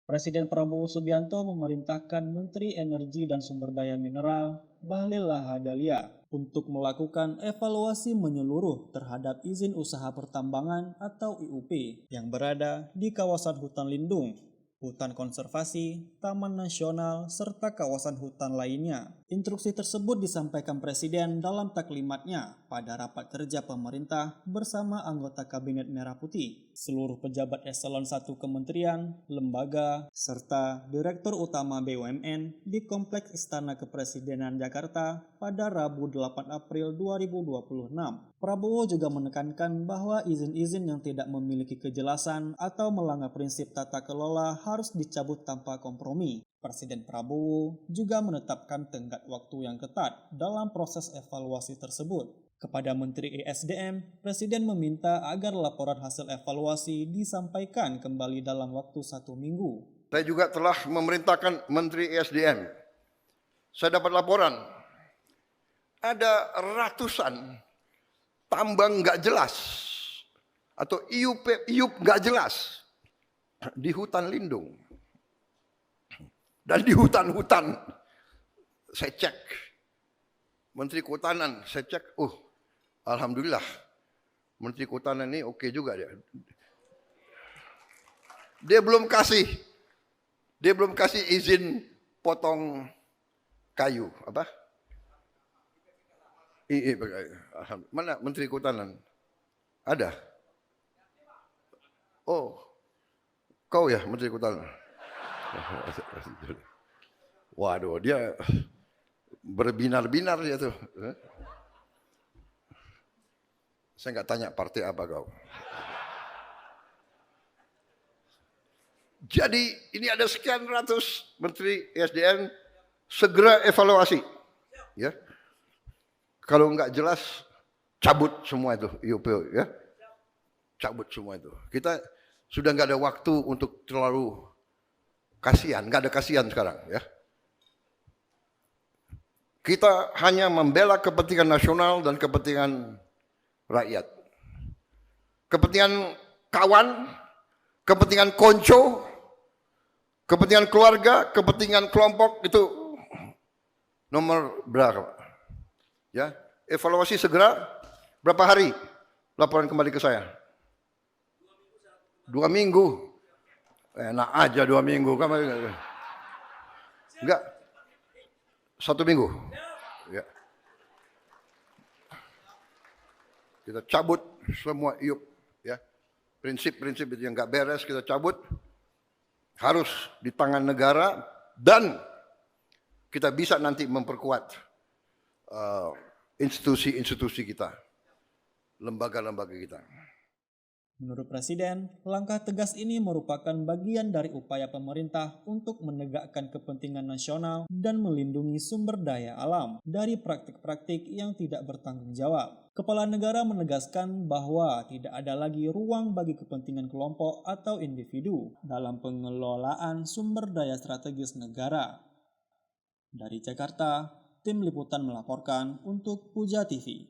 Presiden Prabowo Subianto memerintahkan Menteri Energi dan Sumber Daya Mineral Bahlil Lahadalia untuk melakukan evaluasi menyeluruh terhadap izin usaha pertambangan atau IUP yang berada di kawasan hutan lindung, hutan konservasi, taman nasional, serta kawasan hutan lainnya. Instruksi tersebut disampaikan Presiden dalam taklimatnya pada rapat kerja pemerintah bersama anggota Kabinet Merah Putih, seluruh pejabat eselon 1 kementerian, lembaga, serta Direktur Utama BUMN di Kompleks Istana Kepresidenan Jakarta pada Rabu 8 April 2026. Prabowo juga menekankan bahwa izin-izin yang tidak memiliki kejelasan atau melanggar prinsip tata kelola harus dicabut tanpa kompromi. Presiden Prabowo juga menetapkan tenggat waktu yang ketat dalam proses evaluasi tersebut. Kepada Menteri ESDM, Presiden meminta agar laporan hasil evaluasi disampaikan kembali dalam waktu 1 minggu. Saya juga telah memerintahkan Menteri ESDM. Saya dapat laporan, ada ratusan tambang nggak jelas atau IUP nggak jelas di hutan lindung dan di hutan-hutan. Saya cek Menteri Kehutanan, saya cek, alhamdulillah Menteri Kehutanan ini oke juga dia. Dia belum kasih izin potong kayu apa? Mana Menteri Kehutanan? Ada? Oh, kau ya Menteri Kehutanan? Waduh, dia berbinar-binar dia tuh. Saya nggak tanya partai apa kau. Jadi ini ada sekian ratus Menteri ESDM, segera evaluasi. Ya. Kalau nggak jelas, cabut semua itu IUP, ya. Cabut semua itu. Kita sudah nggak ada waktu untuk terlalu kasihan, nggak ada kasihan sekarang, ya. Kita hanya membela kepentingan nasional dan kepentingan rakyat. Kepentingan kawan, kepentingan konco, kepentingan keluarga, kepentingan kelompok itu nomor berapa? Ya, evaluasi segera. Berapa hari? Laporan kembali ke saya. 2 minggu. Enak aja 2 minggu. Enggak. 1 minggu. Ya. Kita cabut semua IUP. Ya. Prinsip-prinsip yang nggak beres kita cabut. Harus di tangan negara dan kita bisa nanti memperkuat institusi-institusi kita, lembaga-lembaga kita. Menurut Presiden, langkah tegas ini merupakan bagian dari upaya pemerintah untuk menegakkan kepentingan nasional dan melindungi sumber daya alam dari praktik-praktik yang tidak bertanggung jawab. Kepala negara menegaskan bahwa tidak ada lagi ruang bagi kepentingan kelompok atau individu dalam pengelolaan sumber daya strategis negara. Dari Jakarta, Tim Liputan melaporkan untuk Puja TV.